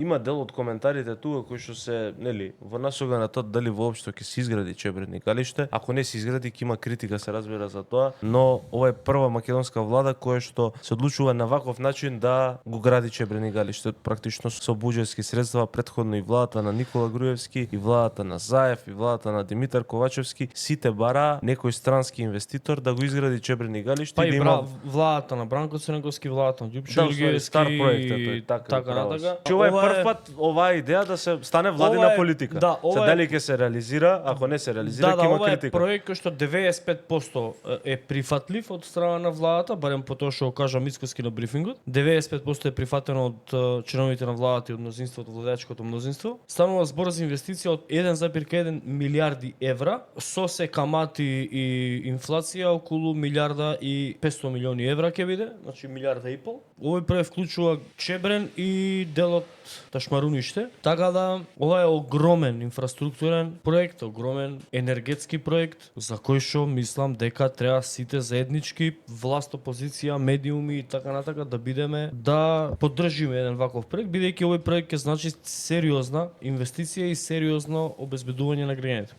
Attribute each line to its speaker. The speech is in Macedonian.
Speaker 1: Има дел од коментарите тука кои што се, нели, во насока на тоа дали воопшто ќе се изгради Чебрени галиште. Ако не се изгради, ќе има критика, се разбира за тоа, но ова е прва македонска влада која што се одлучува на ваков начин да го гради Чебрени галиште, практично со буџетски средства, претходно и владата на Никола Груевски, и владата на Заев, и владата на Димитар Ковачевски, сите бара некој странски инвеститор да го изгради Чебрени галиште.
Speaker 2: Па
Speaker 1: да
Speaker 2: и
Speaker 1: има
Speaker 2: владата на Бранко Црнеговски, владата на Ѓупчо
Speaker 1: да,
Speaker 2: Јургиевски,
Speaker 1: стар проект е тој,
Speaker 2: така натака.
Speaker 1: Ова е прв пат оваа идеја да се стане владина политика.
Speaker 2: Да,
Speaker 1: се дали ќе се реализира, ако не се реализира, ќе има критика.
Speaker 2: Ова е проект кој што 95% е прифатлив од страна на владата, барем по тоа што го кажа Мицкоски на брифингот. 95% е прифатено од членовите на владата и од мнозинството, владеачкото мнозинство. Станува збор за инвестиција од 1,1 милиарди евра, со се камати и инфлација околу милиарда и 500 милиони евра ќе биде, значи милиарда и пол. Овој проект вклучува Чебрен и делот Ташмаруниште, така да ова е огромен инфраструктурен проект, огромен енергетски проект за кој што мислам дека треба сите заеднички, власт, опозиција, медиуми и така натака да бидеме да поддржиме еден ваков проект, бидејќи овој проект ќе значи сериозна инвестиција и сериозно обезбедување на граѓаните.